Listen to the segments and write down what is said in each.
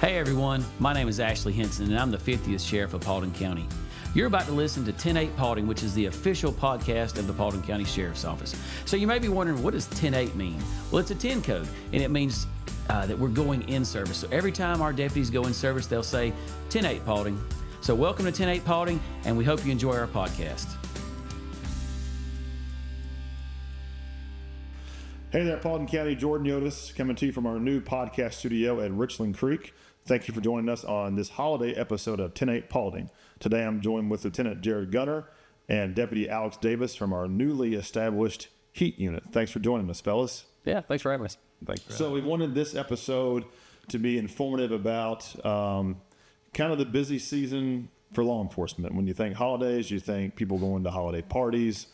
Hey everyone, my name is Ashley Henson and I'm the 50th Sheriff of Paulding County. You're about to listen to 10-8 Paulding, which is the official podcast of the Paulding County Sheriff's Office. So you may be wondering, what does 10-8 mean? Well, it's a 10 code, and it means that we're going in service. So every time our deputies go in service, they'll say 10-8 Paulding. So welcome to 10-8 Paulding, and we hope you enjoy our podcast. Hey there, Paulding County. Jordan Yotis coming to you from our new podcast studio at Richland Creek. Thank you for joining us on this holiday episode of 10-8 Paulding. Today I'm joined with Lieutenant Jared Gunter and Deputy Alex Davis from our newly established H.E.A.T unit. Thanks for joining us, fellas. Yeah, thanks for having us. So we wanted this episode to be informative about kind of the busy season for law enforcement. When you think holidays, you think people going to holiday parties,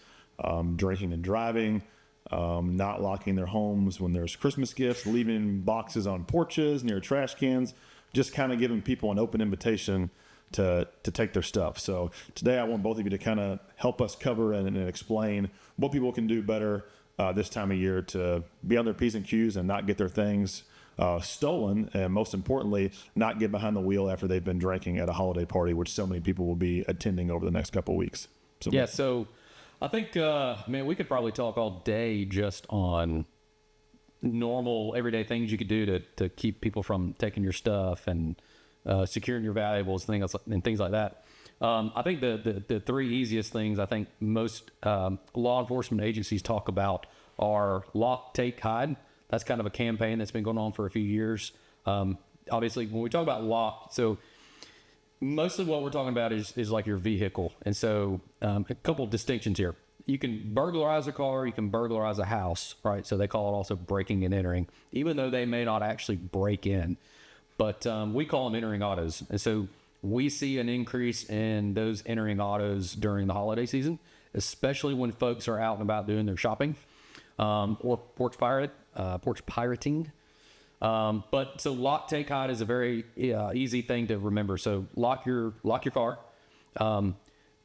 drinking and driving, not locking their homes when there's Christmas gifts, leaving boxes on porches near trash cans, just kind of giving people an open invitation to take their stuff. So today I want both of you to kind of help us cover and explain what people can do better this time of year to be on their P's and Q's and not get their things stolen, and most importantly, not get behind the wheel after they've been drinking at a holiday party, which so many people will be attending over the next couple of weeks. So I think, man, we could probably talk all day just on normal, everyday things you could do to keep people from taking your stuff and securing your valuables, and things like that. I think the three easiest things I think most law enforcement agencies talk about are lock, take, hide. That's kind of a campaign that's been going on for a few years. Obviously, when we talk about lock, so mostly what we're talking about is like your vehicle. And so a couple of distinctions here. You can burglarize a car, you can burglarize a house, right? So they call it also breaking and entering, even though they may not actually break in. But we call them entering autos. And so we see an increase in those entering autos during the holiday season, especially when folks are out and about doing their shopping or porch pirating. But so lock, take, hide is a very easy thing to remember. So lock your car.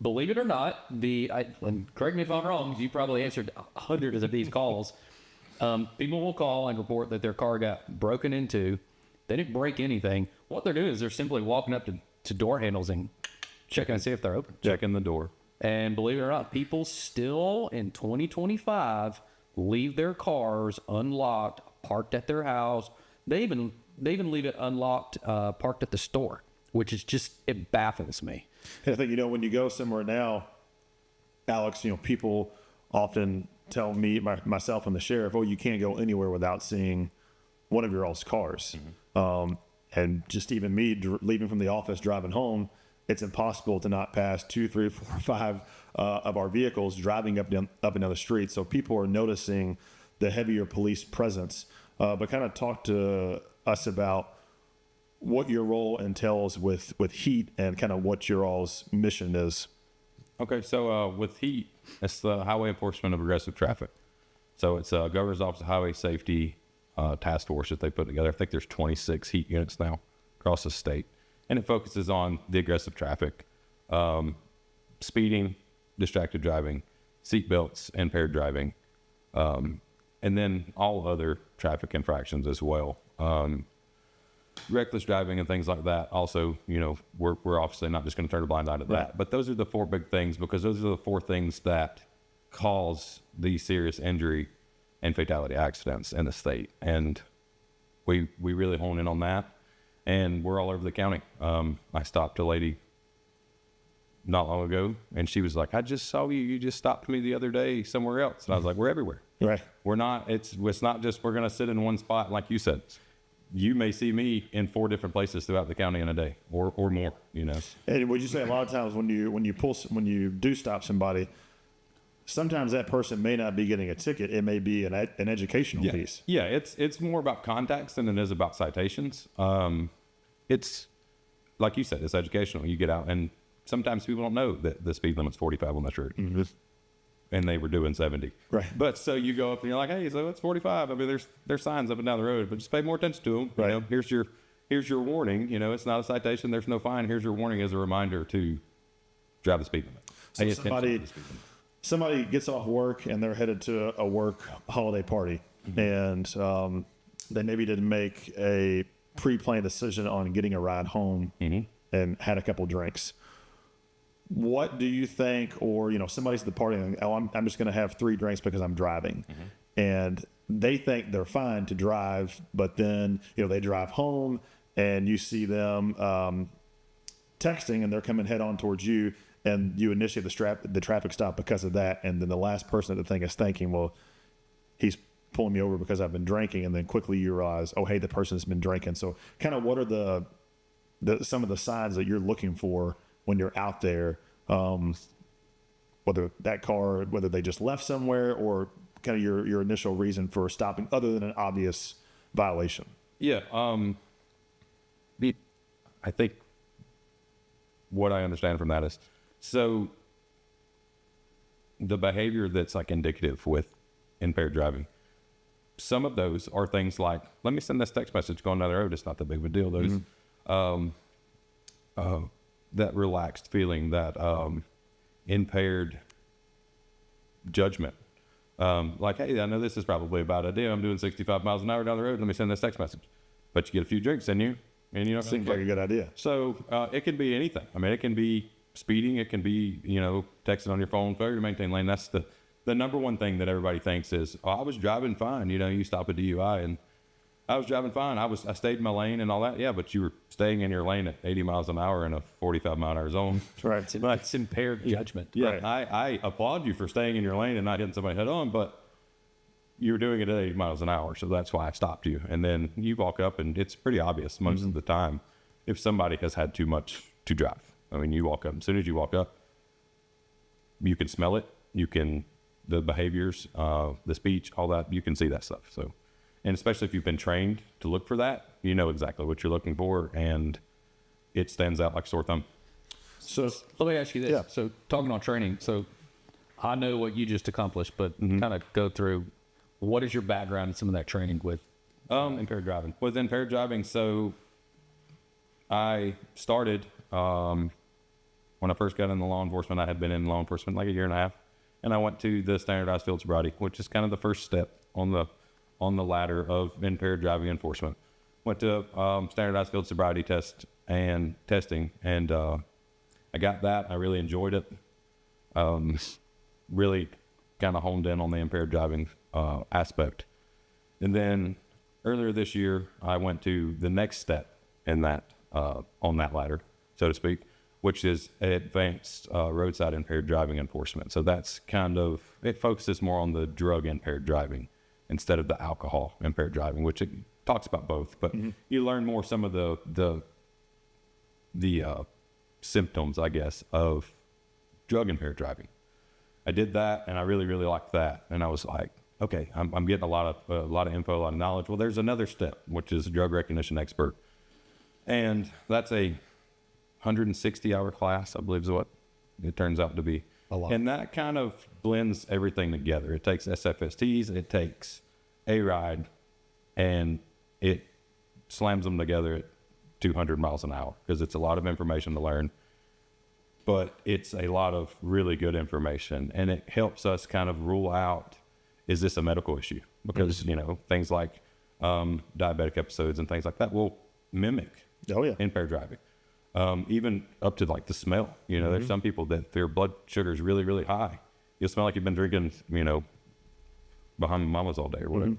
Believe it or not, and correct me if I'm wrong, you probably answered hundreds of these calls. People will call and report that their car got broken into. They didn't break anything. What they're doing is they're simply walking up to door handles and checking to see if they're open. Checking the door. And believe it or not, people still in 2025 leave their cars unlocked, parked at their house. They even leave it unlocked, parked at the store, which is just, it baffles me. And I think, when you go somewhere now, Alex, people often tell me, myself and the sheriff, you can't go anywhere without seeing one of your all's cars. Mm-hmm. And just even me leaving from the office, driving home, it's impossible to not pass 2, 3, 4, 5 of our vehicles driving up and down the street. So people are noticing the heavier police presence. But kind of talk to us about what your role entails with H.E.A.T and kind of what your all's mission is. Okay, so with H.E.A.T, it's the Highway Enforcement of Aggressive Traffic. So it's Governor's Office of Highway Safety task force that they put together. I think there's 26 H.E.A.T units now across the state. And it focuses on the aggressive traffic, speeding, distracted driving, seatbelts, impaired driving, and then all other traffic infractions as well. Reckless driving and things like that. Also, we're obviously not just going to turn a blind eye to that. Right. But those are the four big things, because those are the four things that cause the serious injury and fatality accidents in the state. And we really hone in on that. And we're all over the county. I stopped a lady not long ago, and she was like, I just saw you. You just stopped me the other day somewhere else. And I was like, we're everywhere. Right. We're not, it's not just we're going to sit in one spot, like you said. You may see me in 4 different places throughout the county in a day or more, And would you say a lot of times when you do stop somebody, sometimes that person may not be getting a ticket. It may be an educational piece. Yeah, it's more about contacts than it is about citations. It's like you said, it's educational. You get out, and sometimes people don't know that the speed limit's 45 on that road. Mm-hmm. And they were doing 70. Right. But so you go up and you're like, hey, so it's 45. I mean, there's signs up and down the road, but just pay more attention to them. Right. Here's your warning. It's not a citation. There's no fine. Here's your warning as a reminder to drive the speed limit. So somebody gets off work and they're headed to a work holiday party, mm-hmm. and they maybe didn't make a pre-planned decision on getting a ride home and had a couple drinks. What do you think, or, somebody's at the party and, I'm just going to have 3 drinks because I'm driving. And they think they're fine to drive, but then, they drive home and you see them texting and they're coming head on towards you, and you initiate the traffic stop because of that. And then the last person at the thing is thinking, well, he's pulling me over because I've been drinking. And then quickly you realize, oh, hey, the person's been drinking. So kind of what are some of the signs that you're looking for when you're out there, whether they just left somewhere, or kind of your initial reason for stopping other than an obvious violation? Yeah. I think what I understand from that is, so the behavior that's like indicative with impaired driving, some of those are things like, let me send this text message going down the road. It's not that big of a deal. Those, that relaxed feeling, that impaired judgment. Like, hey, I know this is probably a bad idea. I'm doing 65 miles an hour down the road. Let me send this text message. But you get a few drinks in you, and you know, seems like a good idea. So it can be anything. I mean, it can be speeding. It can be, texting on your phone, failure to maintain lane. That's the number one thing that everybody thinks is, oh, I was driving fine. You stop a DUI, and I was driving fine. I stayed in my lane and all that. Yeah, but you were staying in your lane at 80 miles an hour in a 45 mile an hour zone. Right. It's impaired judgment. Yeah, Right. I applaud you for staying in your lane and not hitting somebody head on, but you were doing it at 80 miles an hour, so that's why I stopped you. And then you walk up, and it's pretty obvious most of the time if somebody has had too much to drive. I mean, you walk up. As soon as you walk up, you can smell it. You can, the behaviors, the speech, all that, you can see that stuff. So, and especially if you've been trained to look for that, you know exactly what you're looking for, and it stands out like a sore thumb. So Let me ask you this. Yeah. So talking on training, so I know what you just accomplished, but kind of go through, what is your background in some of that training with impaired driving? With impaired driving, so I started, when I first got into law enforcement, I had been in law enforcement like a year and a half, and I went to the standardized field sobriety, which is kind of the first step on the ladder of impaired driving enforcement. Went to standardized field sobriety testing, and I got that. I really enjoyed it. Really kind of honed in on the impaired driving aspect. And then earlier this year, I went to the next step in that on that ladder, so to speak, which is advanced roadside impaired driving enforcement. So that's kind of, it focuses more on the drug impaired driving instead of the alcohol impaired driving, which it talks about both, but you learn more some of the symptoms, I guess, of drug impaired driving. I did that, and I really, really liked that. And I was like, okay, I'm getting a lot of info, a lot of knowledge. Well, there's another step, which is drug recognition expert. And that's a 160-hour class, I believe is what it turns out to be. A lot. And that kind of blends everything together. It takes SFSTs, it takes A-RIDE, and it slams them together at 200 miles an hour, because it's a lot of information to learn, but it's a lot of really good information, and it helps us kind of rule out, is this a medical issue? Because, things like diabetic episodes and things like that will mimic impaired driving. Even up to like the smell, there's some people that their blood sugar is really, really high. You'll smell like you've been drinking, behind mamas all day or whatever.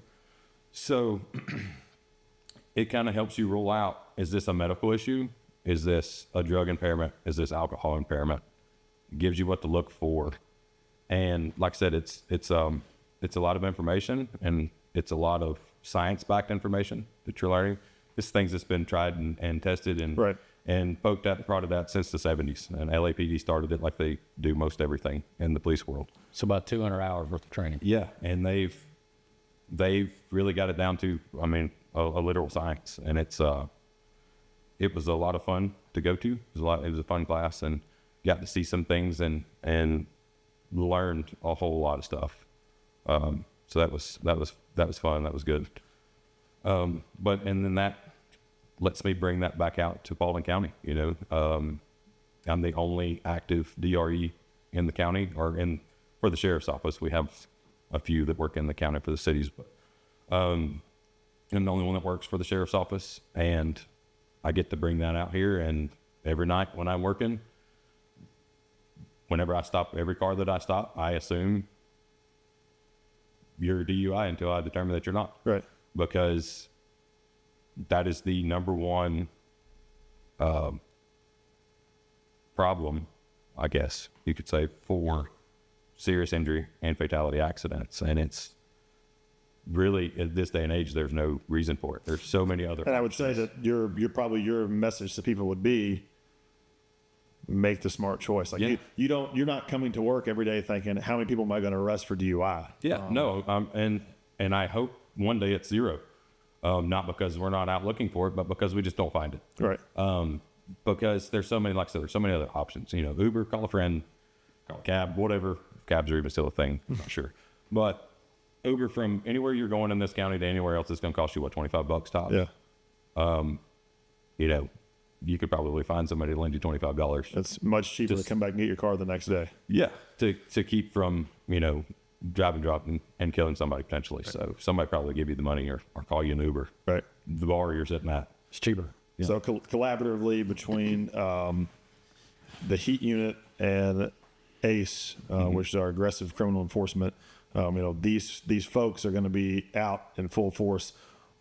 So it kind of helps you rule out, is this a medical issue? Is this a drug impairment? Is this alcohol impairment? It gives you what to look for. And like I said, it's a lot of information, and it's a lot of science-backed information that you're learning. It's things that's been tried and tested and poked at and prodded at since the 70s. And LAPD started it like they do most everything in the police world. So about 200 hours worth of training. Yeah, and they've really got it down to, a literal science. And it was a lot of fun to go to. It was a fun class, and got to see some things and learned a whole lot of stuff. So that was fun. That was good. And then that lets me bring that back out to Paulding County. I'm the only active DRE in the county, or for the sheriff's office. We have a few that work in the county for the cities, but I'm the only one that works for the sheriff's office, and I get to bring that out here. And every night when I'm working, whenever I stop every car that I stop, I assume you're a DUI until I determine that you're not. Right. Because that is the number one problem, I guess you could say, for serious injury and fatality accidents. And it's really, at this day and age, there's no reason for it. There's so many other. And I would say that your message to people would be, make the smart choice. Like Yeah. you're not coming to work every day thinking, how many people am I going to arrest for DUI? Yeah, no, and I hope one day it's zero. Not because we're not out looking for it, but because we just don't find it. Right. Because there's so many, like I said, there's so many other options. You know, Uber, call a friend, call a cab, whatever. Cabs are even still a thing. I'm not sure. But Uber from anywhere you're going in this county to anywhere else is going to cost you, what, $25 tops? Yeah. You know, you could probably find somebody to lend you $25. It's much cheaper to come back and get your car the next day. Yeah. To keep from, you know, dropping and killing somebody potentially. Right. So somebody probably give you the money or call you an Uber. Right. The bar you're sitting at. It's cheaper. Yeah. So collaboratively between the H.E.A.T unit and ACE, which is our aggressive criminal enforcement, you know, these folks are going to be out in full force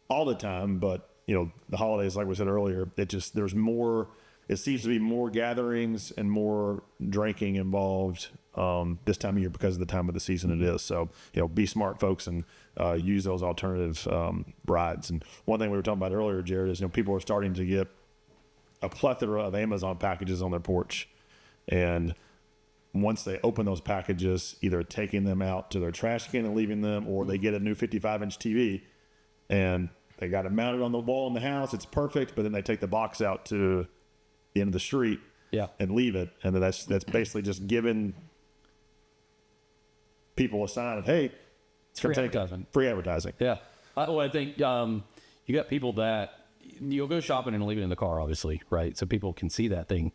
all the time. But, you know, the holidays, like we said earlier, there's more, it seems to be more gatherings and more drinking involved this time of year because of the time of the season it is. So, you know, be smart, folks, and use those alternative rides. And one thing we were talking about earlier, Jared, is, you know, people are starting to get a plethora of Amazon packages on their porch. And once they open those packages, either taking them out to their trash can and leaving them, or they get a new 55-inch TV and they got it mounted on the wall in the house. It's perfect, but then they take the box out to the end of the street and leave it. And then that's basically just giving people a sign of, hey, It's free advertising. Free advertising. Yeah. I think you got people that you'll go shopping and leave it in the car, obviously, right? So people can see that thing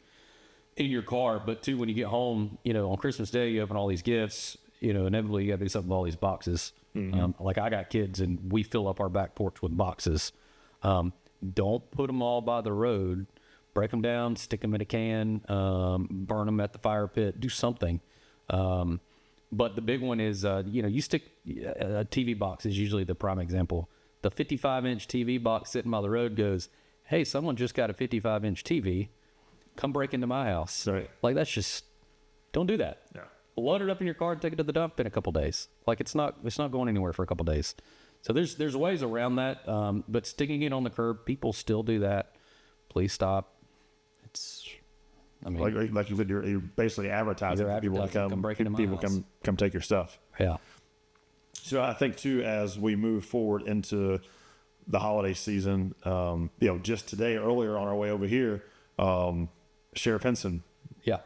in your car. But too, when you get home, you know, on Christmas Day, you open all these gifts, you know, inevitably you got to do something with all these boxes. Like I got kids and we fill up our back porch with boxes. Don't put them all by the road. Break them down, stick them in a can, burn them at the fire pit, do something. But the big one is, you know, you stick a TV box is usually the prime example. The 55-inch TV box sitting by the road goes, hey, someone just got a 55-inch TV. Come break into my house. Right. Like, that's just, don't do that. Yeah. Load it up in your car and take it to the dump in a couple days. Like, it's not going anywhere for a couple days. So there's ways around that. But sticking it on the curb, people still do that. Please stop. It's, I mean, like you said, you're basically advertising for people to come break into my people house. come take your stuff. Yeah. So I think too, as we move forward into the holiday season, you know, just today, earlier on our way over here, Sheriff Henson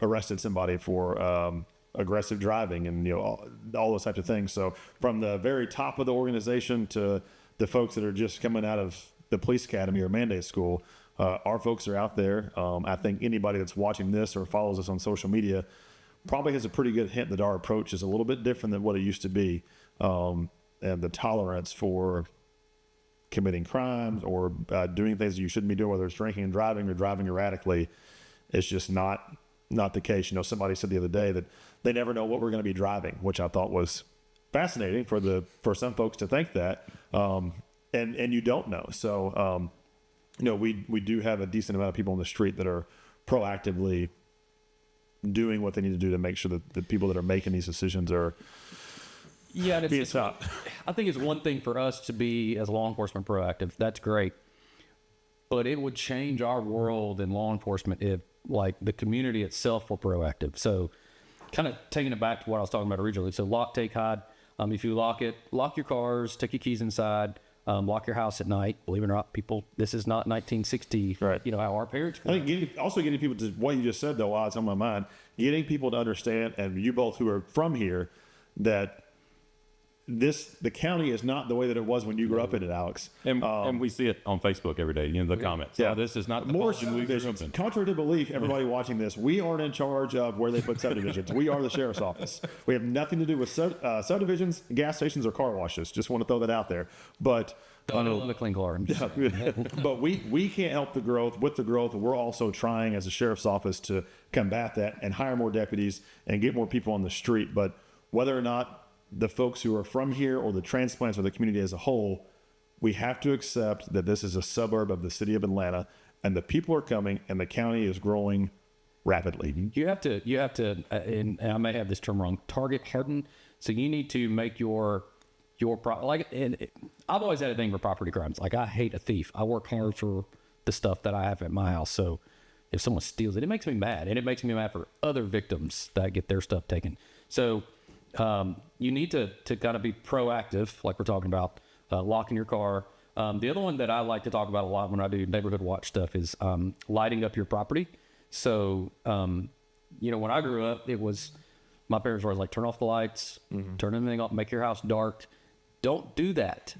arrested somebody for aggressive driving and, you know, all those types of things. So from the very top of the organization to the folks that are just coming out of the police academy or mandate school, our folks are out there. I think anybody that's watching this or follows us on social media probably has a pretty good hint that our approach is a little bit different than what it used to be. And the tolerance for committing crimes or doing things that you shouldn't be doing, whether it's drinking and driving or driving erratically, is just not the case. You know, somebody said the other day that they never know what we're going to be driving, which I thought was fascinating for some folks to think that, and you don't know. So, you know, we do have a decent amount of people on the street that are proactively doing what they need to do to make sure that the people that are making these decisions are being stopped. I think it's one thing for us to be, as law enforcement, proactive. That's great. But it would change our world in law enforcement if, like, the community itself were proactive. So kind of taking it back to what I was talking about originally. So lock, take, hide. If you lock your cars, take your keys inside, lock your house at night. Believe it or not, people, this is not 1960, right? You know, how our parents were. I think getting people to, what you just said, though, while it's on my mind, getting people to understand, and you both who are from here, that the county is not the way that it was when you grew up in it, Alex. And we see it on Facebook every day, the comments. Yeah. Oh, this is not the More Paulding we grew up subdivisions. in. Contrary to belief, everybody watching this, we aren't in charge of where they put subdivisions. We are the sheriff's office. We have nothing to do with subdivisions, gas stations, or car washes. Just want to throw that out there. But I love a clean car. but we can't help the growth. With the growth, we're also trying as a sheriff's office to combat that and hire more deputies and get more people on the street. But whether or not the folks who are from here or the transplants or the community as a whole, we have to accept that this is a suburb of the city of Atlanta, and the people are coming, and the county is growing rapidly. You have to, and I may have this term wrong, target harden. So you need to make your I've always had a thing for property crimes. Like, I hate a thief. I work hard for the stuff that I have at my house. So if someone steals it, it makes me mad, and it makes me mad for other victims that get their stuff taken. So you need to kind of be proactive, like we're talking about, locking your car. The other one that I like to talk about a lot when I do neighborhood watch stuff is lighting up your property. So, when I grew up, it was, my parents were always like, turn off the lights, turn everything off, make your house dark. Don't do that.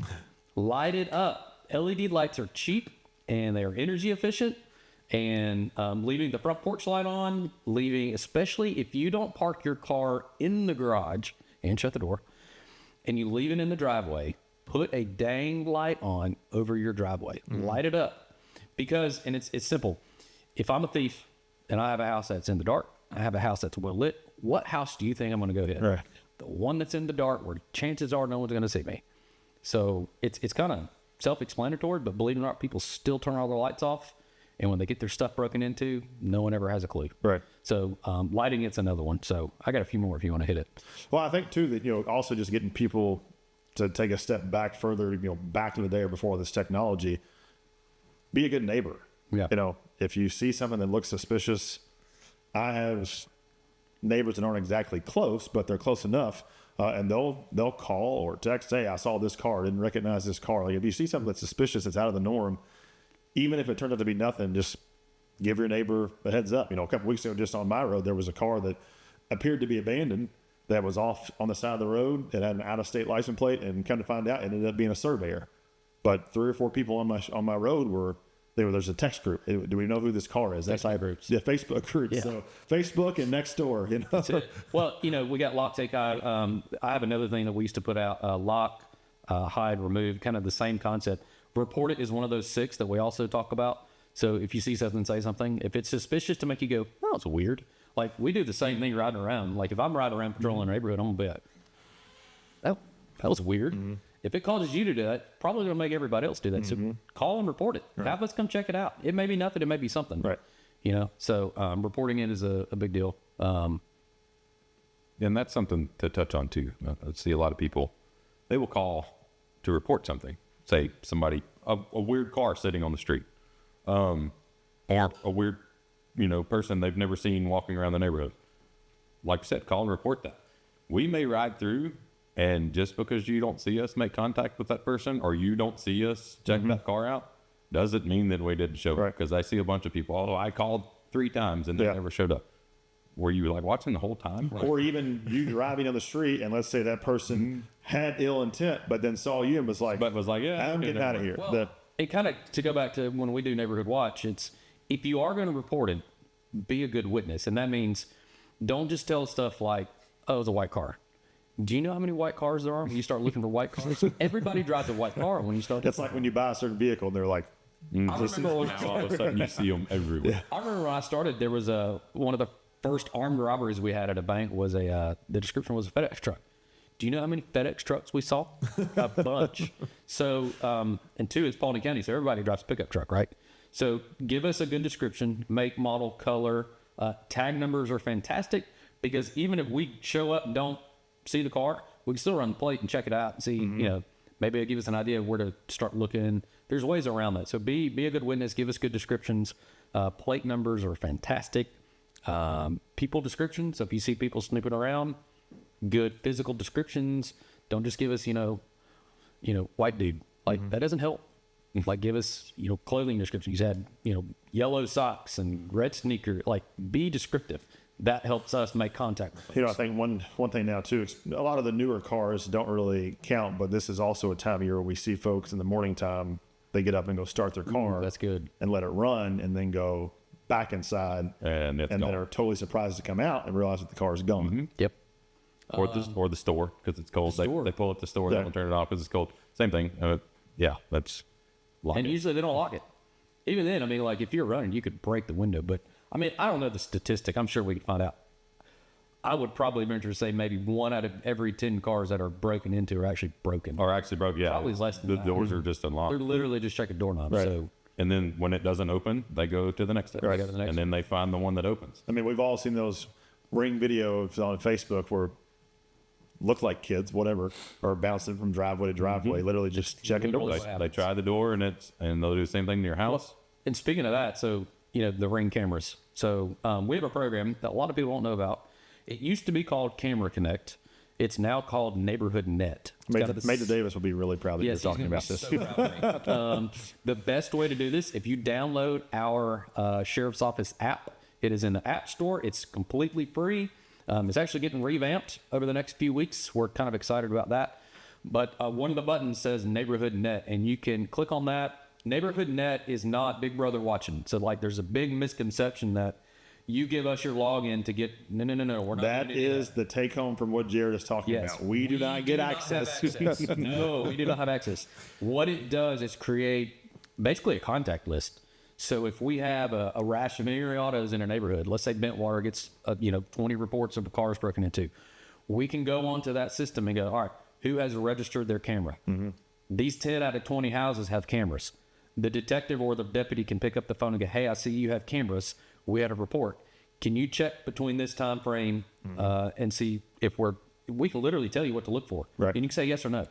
Light it up. LED lights are cheap and they are energy efficient. And leaving the front porch light on, especially if you don't park your car in the garage and shut the door, and you leave it in the driveway, put a dang light on over your driveway. Light it up. Because, and it's simple. If I'm a thief and I have a house that's in the dark, I have a house that's well lit, what house do you think I'm going to go hit? Right. The one that's in the dark, where chances are no one's going to see me. So it's kind of self-explanatory, but believe it or not, people still turn all their lights off. And when they get their stuff broken into, no one ever has a clue. Right. So lighting, it's another one. So I got a few more if you want to hit it. Well, I think too that also just getting people to take a step back further, back to the day or before this technology. Be a good neighbor. Yeah. If you see something that looks suspicious, I have neighbors that aren't exactly close, but they're close enough, and they'll call or text, "Hey, I saw this car, didn't recognize this car." Like, if you see something that's suspicious, that's out of the norm, even if it turns out to be nothing, just give your neighbor a heads up. A couple weeks ago, just on my road, there was a car that appeared to be abandoned that was off on the side of the road. It had an out-of-state license plate, and come to find out, it ended up being a surveyor. But 3 or 4 people on my road there's a text group. Do we know who this car is? That's Facebook groups. Yeah, Facebook groups. Yeah. So Facebook and next door. That's it. Well, we got lock, take, hide. I have another thing that we used to put out: lock, hide, remove. Kind of the same concept. Report it is one of those 6 that we also talk about. So if you see something, say something. If it's suspicious to make you go, "Oh, it's weird," like we do the same thing riding around. Like if I'm riding around patrolling a neighborhood, I'm gonna be like, "Oh, that was weird." If it causes you to do that, probably gonna make everybody else do that. So call and report it. Right. Have us come check it out. It may be nothing. It may be something. Right. So reporting it is a big deal. And that's something to touch on too. I see a lot of people, they will call to report something. Say somebody, a weird car sitting on the street, or a weird, person they've never seen walking around the neighborhood. Like I said, call and report that. We may ride through, and just because you don't see us make contact with that person, or you don't see us check that car out, doesn't mean that we didn't show up. Because I see a bunch of people, I called 3 times and they never showed up. Were you watching the whole time? Or even you driving on the street, and let's say that person had ill intent, but then saw you and was like, "Yeah, I'm getting out of here." Well, it kind of, to go back to when we do neighborhood watch, it's, if you are going to report it, be a good witness. And that means don't just tell stuff like, "Oh, it was a white car." Do you know how many white cars there are when you start looking for white cars? Everybody drives a white car when you start. It's like when you buy a certain vehicle and they're like, I remember all of a sudden you see them everywhere. Yeah. I remember when I started, there was one of the first armed robberies we had at a bank was the description was a FedEx truck. Do you know how many FedEx trucks we saw? A bunch. So, and 2 is Paulding County, so everybody drives a pickup truck, right? So give us a good description, make, model, color. Tag numbers are fantastic, because even if we show up and don't see the car, we can still run the plate and check it out and see, maybe it'll give us an idea of where to start looking. There's ways around that. So be a good witness, give us good descriptions. Plate numbers are fantastic. People descriptions. So if you see people snooping around, good physical descriptions. Don't just give us, white dude. Like that doesn't help. Like give us, clothing descriptions. You had, yellow socks and red sneaker. Like be descriptive. that helps us make contact with folks. I think one thing now too, a lot of the newer cars don't really count, but this is also a time of year where we see folks in the morning time, they get up and go start their car. That's good. And let it run and then go back inside And it's then gone. are totally surprised to come out and realize that the car is gone. Yep. Or the store because it's cold. store. They pull up the store. Yeah. They don't turn it off because it's cold. Same thing. Yeah, that's locked. And usually they don't lock it. Even then, I mean, like if you're running, you could break the window. But I mean, I don't know the statistic. I'm sure we could find out. I would probably venture to say maybe 1 out of every 10 cars that are broken into are actually broken. Or actually broke. Yeah, Probably less than the that. doors are just unlocked. They're literally just checking doorknobs. Right. So And then when it doesn't open, they go to the next step. Right. Go to the next and then they find the one that opens. I mean, we've all seen those Ring videos on Facebook where look like kids, whatever, are bouncing from driveway to driveway, literally just checking literally doors. what They happens. try the door and they'll do the same thing to your house. And speaking of that, so, the Ring cameras. So we have a program that a lot of people don't know about. It used to be called Camera Connect. It's now called Neighborhood Net. It's got this- Major Davis will be really proud that Yes, you're talking he's about gonna this. be so proud of me. The best way to do this, if you download our Sheriff's Office app, it is in the App Store. It's completely free. It's actually getting revamped over the next few weeks. We're kind of excited about that. But one of the buttons says Neighborhood Net, and you can click on that. Neighborhood Net is not Big Brother watching. So, like, there's a big misconception that you give us your login to get. No. We're not. That gonna do is the take home from what Jared is talking Yes, about. We do not get access. No, we do not have access. What it does is create basically a contact list. So if we have a rash of area autos in our neighborhood, let's say Bentwater gets 20 reports of cars broken into, we can go onto that system and go, all right, who has registered their camera? These 10 out of 20 houses have cameras. The detective or the deputy can pick up the phone and go, hey, I see you have cameras. We had a report. Can you check between this time frame and see if we can literally tell you what to look for. Right. And you can say yes or no.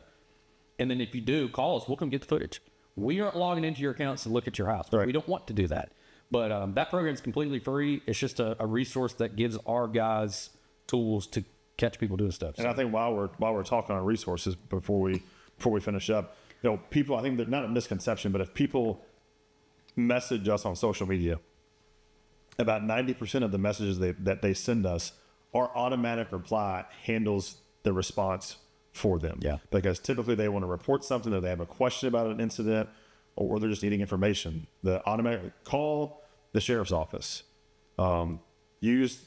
And then if you do, call us. We'll come get the footage. We aren't logging into your accounts to look at your house. Right. We don't want to do that. But that program is completely free. It's just a resource that gives our guys tools to catch people doing stuff. And I think while we're talking on resources before we finish up, people, I think they're not a misconception, but if people message us on social media, about 90% of the messages that they send us, our automatic reply handles the response for them. Yeah. Because typically they want to report something, or they have a question about an incident, or they're just needing information. The automatic call the sheriff's office. Use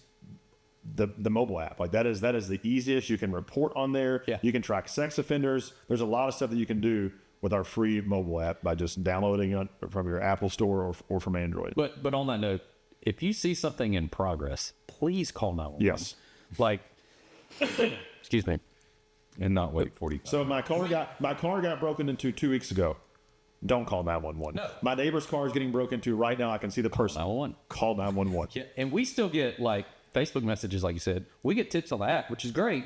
the mobile app. Like that is the easiest. You can report on there. Yeah. You can track sex offenders. There's a lot of stuff that you can do with our free mobile app by just downloading it from your Apple Store or from Android. But on that note, if you see something in progress, please call 911. Yes. Like, excuse me. And not wait 40. So my car got broken into 2 weeks ago. Don't call 911. No. My neighbor's car is getting broken into right now. I can see the person. 911. Call 911. Yeah, and we still get like Facebook messages, like you said. We get tips on the app, which is great.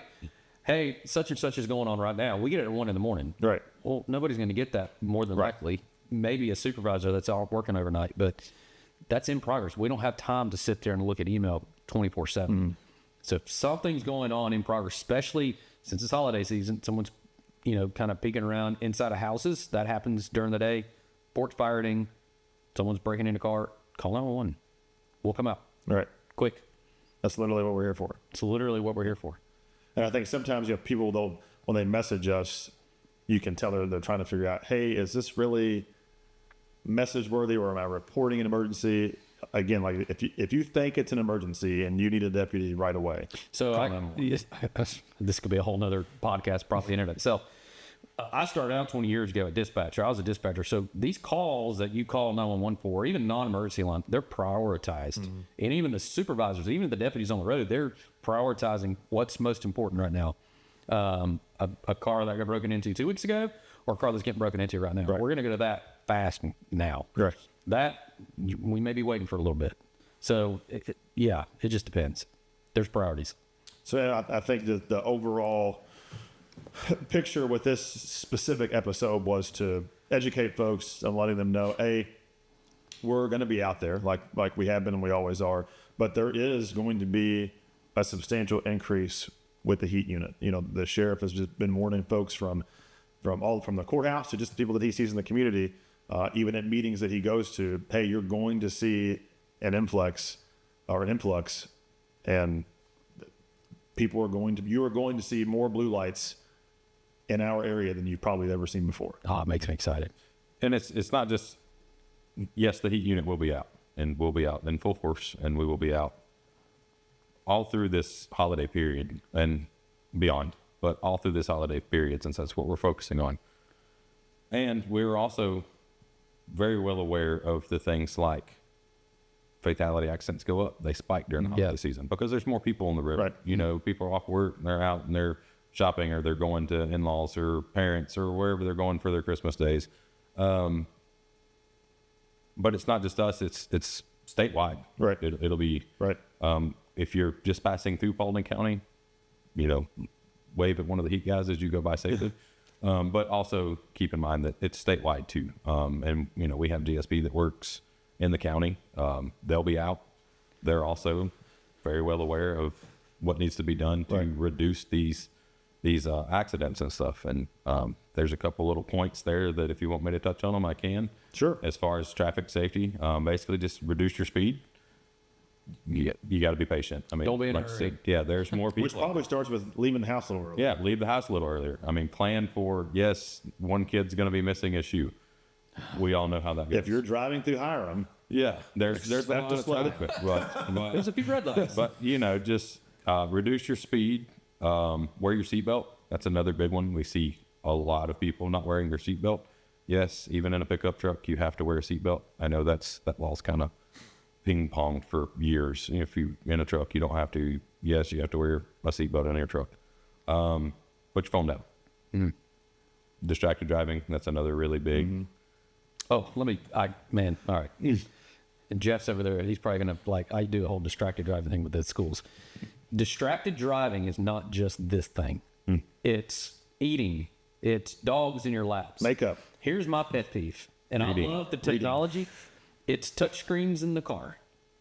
Hey, such and such is going on right now. We get it at 1 a.m. Right. Well, nobody's going to get that more than likely. Maybe a supervisor that's all working overnight, but that's in progress. We don't have time to sit there and look at email 24/7. So if something's going on in progress, especially since it's holiday season, someone's kind of peeking around inside of houses. That happens during the day. Porch pirating. Someone's breaking in a car. Call 911. We'll come out Right. quick. That's literally what we're here for. It's literally what we're here for. And I think sometimes people when they message us, you can tell they're trying to figure out, hey, is this really message worthy, or am I reporting an emergency? Again, like if you think it's an emergency and you need a deputy right away, So call 911. this could be a whole nother podcast, probably in and of itself. I started out 20 years ago at dispatcher. I was a dispatcher. So these calls that you call 911 for, even non-emergency line, they're prioritized. And even the supervisors, even the deputies on the road, they're prioritizing what's most important right now. A car that got broken into 2 weeks ago, or a car that's getting broken into right now. Right. We're going to go to that fast now. Right. That, we may be waiting for a little bit. So, it just depends. There's priorities. So I think that the overall picture with this specific episode was to educate folks and letting them know, we're going to be out there like we have been and we always are, but there is going to be a substantial increase with the heat unit. The sheriff has just been warning folks from the courthouse to just the people that he sees in the community, even at meetings that he goes to. Hey, you're going to see an influx and you are going to see more blue lights in our area than you've probably ever seen before. Oh, it makes me excited. And it's not just, yes, the heat unit will be out, and we'll be out in full force, and we will be out all through this holiday period and beyond, but all through this holiday period, since that's what we're focusing on. And we're also very well aware of the things like fatality accidents go up. They spike during the holiday season because there's more people on the road. Right. You know, people are off work, they're out and they're shopping, or they're going to in-laws or parents or wherever they're going for their Christmas days. But it's not just us, it's statewide. Right. It'll be, Right. if you're just passing through Paulding County, you know, wave at one of the heat guys as you go by safely. But also keep in mind that it's statewide too. And, you know, we have GSP that works in the county. They'll be out. They're also very well aware of what needs to be done to reduce these accidents and stuff. And there's a couple little points there that if you want me to touch on them, I can. Sure. As far as traffic safety, basically just reduce your speed. You got to be patient. I mean, Don't be in a like I hurry. said, yeah, there's more people. Which probably starts with leaving the house a little early. Yeah, leave the house a little earlier. I mean, plan for, yes, one kid's going to be missing a shoe. We all know how that goes. If you're driving through Hiram, yeah, there's a Expect lot to of slow traffic, but There's a few red lights. but you know, just reduce your speed. Wear your seatbelt. That's another big one. We see a lot of people not wearing their seatbelt. Yes, even in a pickup truck, you have to wear a seatbelt. I know that law's kind of ping-ponged for years. If you in a truck, you don't have to. Yes, you have to wear a seatbelt in your truck. Put your phone down. Distracted driving. That's another really big. Oh, all right. And Jeff's over there. He's probably going to I do a whole distracted driving thing with the schools. Distracted driving is not just this thing. It's eating. It's dogs in your laps. makeup. Here's my pet peeve. And Reading. I love the technology. It's touch screens in the car.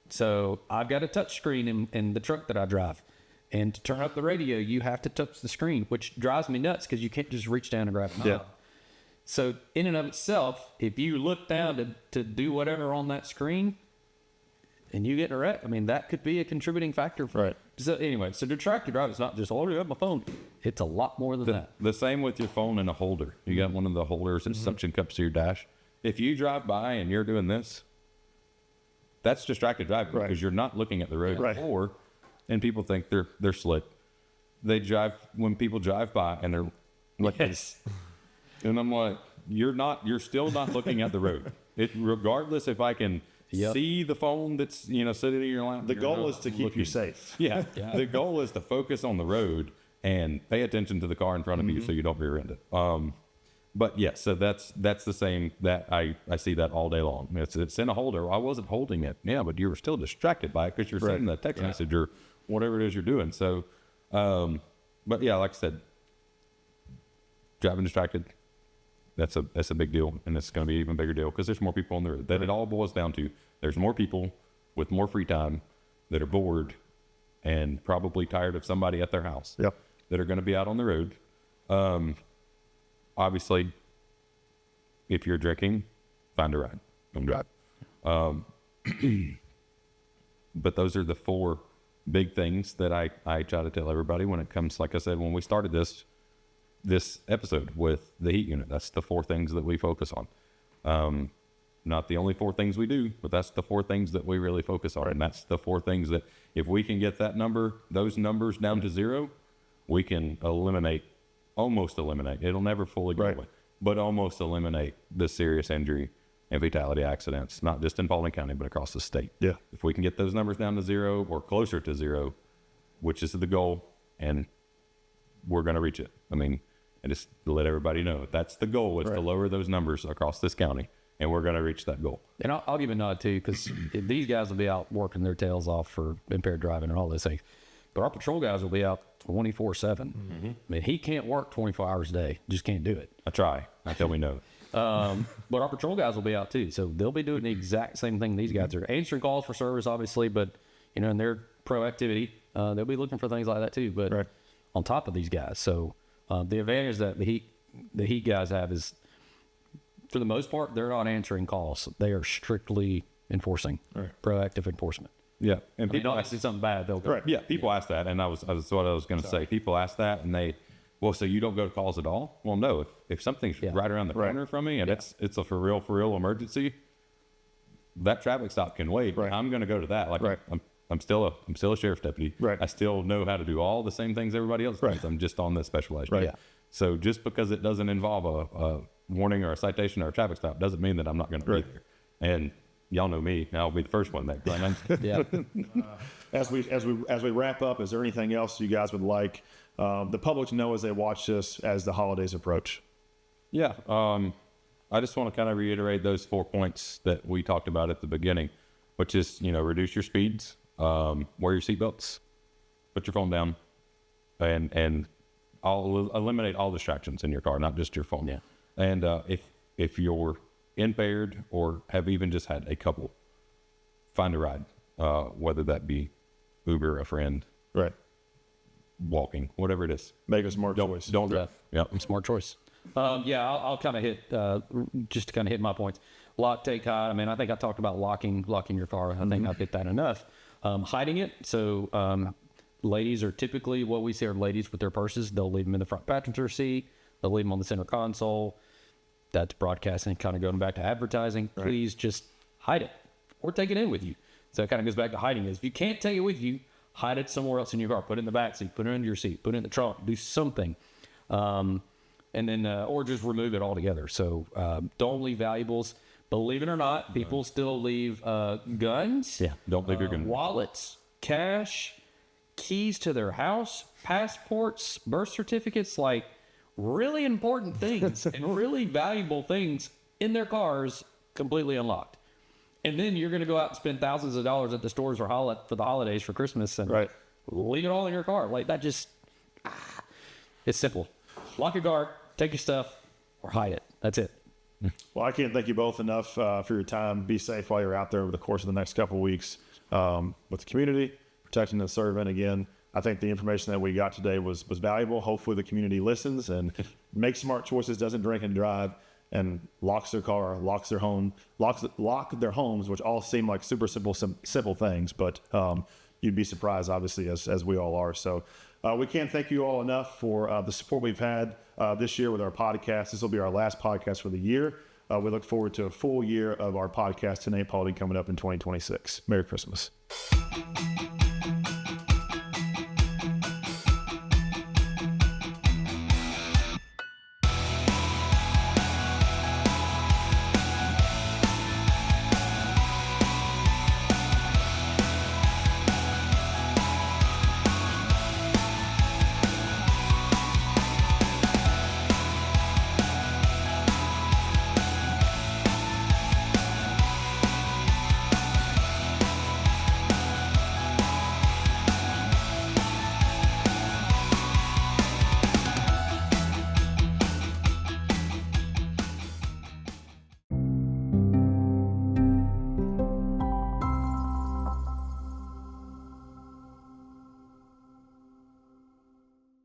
So I've got a touch screen in the truck that I drive. And to turn up the radio, you have to touch the screen, which drives me nuts because you can't just reach down and grab a knob. Yeah. So in and of itself, if you look down to do whatever on that screen and you get in a wreck, I mean, that could be a contributing factor. Right. So anyway, so distracted driving is not just, oh, I have my phone. It's a lot more than that. The same with your phone and a holder. You got one of the holders that suction cups to your dash. If you drive by and you're doing this, that's distracted driving Right. because you're not looking at the road. Right. And people think they're slick. They drive when people drive by and they're like this. And I'm like, you're still not looking at the road. Regardless if I can see the phone that's, sitting in your lap. The you're goal not is to keep looking. you safe. Yeah. The goal is to focus on the road and pay attention to the car in front of you so you don't rear end it. But yes, so that's the same that I see that all day long. It's in a holder. I wasn't holding it. Yeah, but you were still distracted by it because you're sending the text message or whatever it is you're doing. So, but yeah, like I said, driving distracted, that's a big deal, and it's going to be an even bigger deal because there's more people on the road. That it all boils down to there's more people with more free time that are bored and probably tired of somebody at their house Yep. that are going to be out on the road. Obviously, if you're drinking, find a ride. Don't drive. But those are the four big things that I try to tell everybody when it comes, like I said, when we started this episode with the heat unit. That's the four things that we focus on. Not the only four things we do, but that's the four things that we really focus on. And that's the four things that if we can get those numbers down to zero, we can almost eliminate. It'll never fully go away, but almost eliminate the serious injury and fatality accidents, not just in Paulding County, but across the state. Yeah. If we can get those numbers down to zero or closer to zero, which is the goal, and we're going to reach it. I mean, and just to let everybody know, that's the goal, is to lower those numbers across this county, and we're going to reach that goal. And I'll give a nod too, because these guys will be out working their tails off for impaired driving and all those things. But our patrol guys will be out 24/7. I mean, he can't work 24 hours a day. Just can't do it. I try until we know it. But our patrol guys will be out too. So they'll be doing the exact same thing these guys are. Answering calls for service, obviously, but, in their proactivity, they'll be looking for things like that too. But on top of these guys. So the advantage that the heat guys have is, for the most part, they're not answering calls. They are strictly enforcing, proactive enforcement. Yeah, and I mean, people don't see something bad, they'll go. Right. Yeah, people ask that, and that's what I was going to say. People ask that, and they, well, so you don't go to calls at all? Well, no. If something's right around the corner from me, and it's a for real emergency, that traffic stop can wait. Right. I'm going to go to that. Like, Right. I'm still a sheriff's deputy. Right. I still know how to do all the same things everybody else does. Right. I'm just on this specialized. Right. unit. So just because it doesn't involve a warning or a citation or a traffic stop doesn't mean that I'm not going to Right. be there. And y'all know me. I'll be the first one there. Yeah. As we wrap up, is there anything else you guys would like the public to know as they watch this as the holidays approach? Yeah. I just want to kind of reiterate those 4 points that we talked about at the beginning, which is, reduce your speeds, wear your seatbelts, put your phone down, and I'll eliminate all distractions in your car, not just your phone. Yeah. And if you're impaired or have even just had a couple, find a ride, whether that be Uber, a friend, Right. walking, whatever it is. Make a smart choice. Don't. Yeah. Smart choice. I'll kind of hit, just to kind of hit my points. Lock, take, hide. I mean, I think I talked about locking your car. I think I've hit that enough. Hiding it. So, ladies are typically what we see are ladies with their purses. They'll leave them in the front passenger seat. They'll leave them on the center console. That's broadcasting, kind of going back to advertising. Right. Please just hide it or take it in with you. So it kind of goes back to hiding is if you can't take it with you, hide it somewhere else in your car. Put it in the back seat, put it under your seat, put it in the trunk, do something. And then, or just remove it altogether. So don't leave valuables. Believe it or not, people still leave guns. Yeah. Don't leave your gun. Wallets, cash, keys to their house, passports, birth certificates, like really important things and really valuable things in their cars completely unlocked. And then you're going to go out and spend thousands of dollars at the stores for the holidays for Christmas and Right. leave it all in your car. Like that just, it's simple. Lock your car, take your stuff, or hide it. That's it. Well, I can't thank you both enough for your time. Be safe while you're out there over the course of the next couple of weeks with the community, protecting the servant. Again, I think the information that we got today was valuable. Hopefully the community listens and makes smart choices, doesn't drink and drive, and locks their car, lock their homes, which all seem like super simple things, but you'd be surprised, obviously, as we all are. So we can't thank you all enough for the support we've had this year with our podcast. This will be our last podcast for the year. We look forward to a full year of our podcast, 10-8 Paulding, coming up in 2026. Merry Christmas.